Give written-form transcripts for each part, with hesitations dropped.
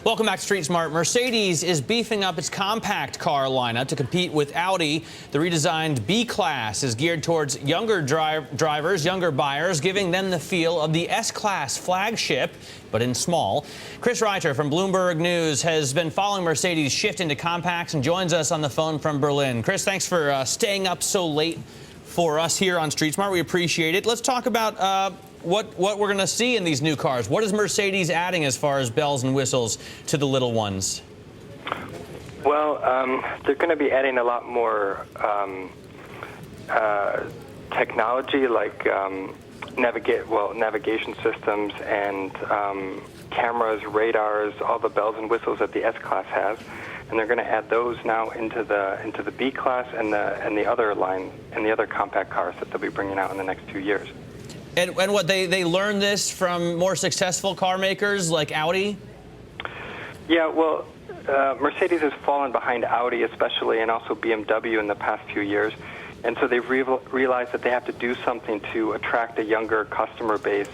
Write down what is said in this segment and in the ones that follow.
Welcome back to Street Smart. Mercedes is beefing up its compact car lineup to compete with Audi. The redesigned B-Class is geared towards younger drivers, younger buyers, giving them the feel of the S-Class flagship, but in small. Chris Reiter from Bloomberg News has been following Mercedes' shift into compacts and joins us on the phone from Berlin. Chris, thanks for staying up so late for us here on Street Smart. We appreciate it. Let's talk about what we're going to see in these new cars. What is Mercedes adding as far as bells and whistles to the little ones? Well, they're going to be adding a lot more technology, like navigation systems and cameras, radars, all the bells and whistles that the S-Class has, and they're going to add those now into the B-Class and the other line and the other compact cars that they'll be bringing out in the next 2 years. And what, they learned this from more successful car makers like Audi? Yeah, well, Mercedes has fallen behind Audi especially, and also BMW in the past few years. And so they've realized that they have to do something to attract a younger customer base,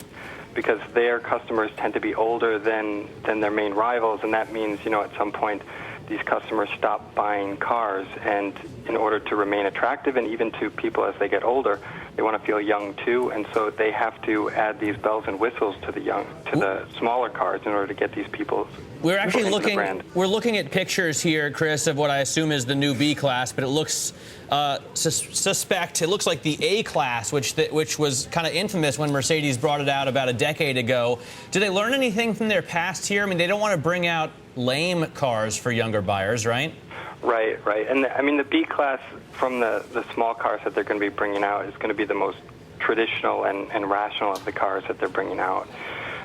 because their customers tend to be older than their main rivals, and that means, at some point these customers stop buying cars. And in order to remain attractive, and even to people as they get older, they want to feel young too, and so they have to add these bells and whistles to the smaller cars in order to get these people. We're actually looking at pictures here, Chris, of what I assume is the new B-Class, but it looks suspect. It looks like the A-Class, which was kind of infamous when Mercedes brought it out about a decade ago. Do they learn anything from their past here? I mean, they don't want to bring out lame cars for younger buyers, right? Right. And I mean, the B-Class from the small cars that they're going to be bringing out is going to be the most traditional and rational of the cars that they're bringing out.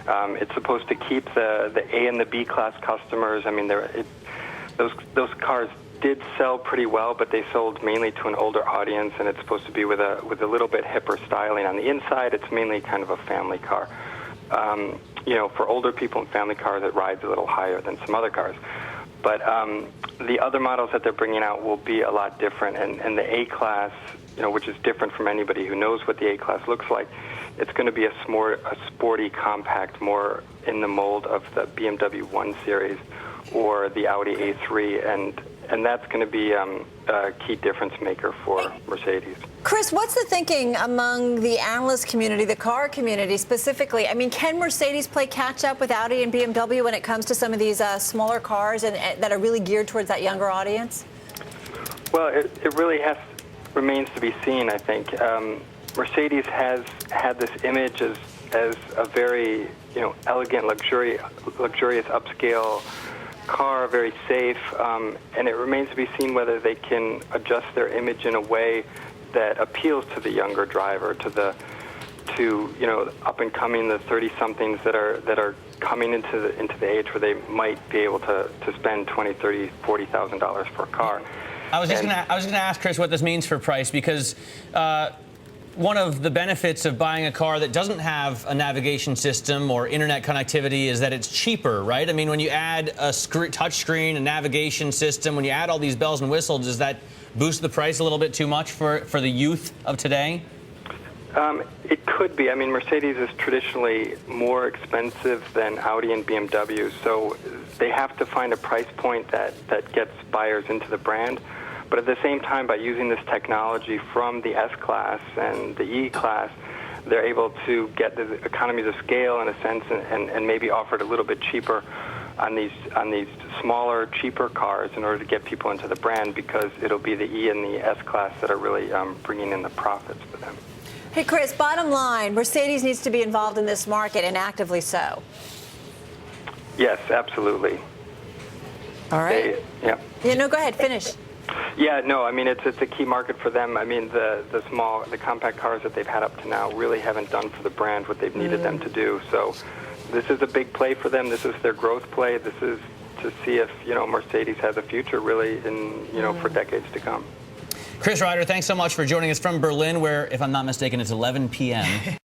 It's supposed to keep the A and the B-Class customers. I mean, those cars did sell pretty well, but they sold mainly to an older audience, and it's supposed to be with a little bit hipper styling on the inside. It's mainly kind of a family car. For older people and family cars, it rides a little higher than some other cars. But the other models that they're bringing out will be a lot different, and the A-Class, which is different from anybody who knows what the A-Class looks like, it's going to be a sporty compact, more in the mold of the BMW 1 Series or the Audi A3, and that's going to be a key difference maker for Mercedes. Chris, what's the thinking among the analyst community, the car community specifically? I mean, can Mercedes play catch up with Audi and BMW when it comes to some of these smaller cars and that are really geared towards that younger audience? Well, it really remains to be seen, I think. Mercedes has had this image as a very elegant, luxurious upscale car, very safe, and it remains to be seen whether they can adjust their image in a way that appeals to the younger driver, to up and coming, the 30-somethings that are coming into the age where they might be able to spend $20,000, $30,000, $40,000 for a car. I was just going to ask Chris what this means for price, because one of the benefits of buying a car that doesn't have a navigation system or internet connectivity is that it's cheaper, right? I mean, when you add a touchscreen, a navigation system, when you add all these bells and whistles, does that boost the price a little bit too much for the youth of today? It could be. I mean, Mercedes is traditionally more expensive than Audi and BMW, so they have to find a price point that gets buyers into the brand. But at the same time, by using this technology from the S-Class and the E-Class, they're able to get the economies of scale in a sense, and maybe offer it a little bit cheaper on these smaller, cheaper cars in order to get people into the brand, because it'll be the E and the S-Class that are really bringing in the profits for them. Hey, Chris, bottom line, Mercedes needs to be involved in this market, and actively so. Yes, absolutely. All right. Yeah, go ahead, finish. Yeah, no, I mean, it's a key market for them. I mean, the compact cars that they've had up to now really haven't done for the brand what they've needed them to do. So this is a big play for them. This is their growth play. This is to see if, Mercedes has a future really in, for decades to come. Chris Reiter, thanks so much for joining us from Berlin, where, if I'm not mistaken, it's 11 p.m.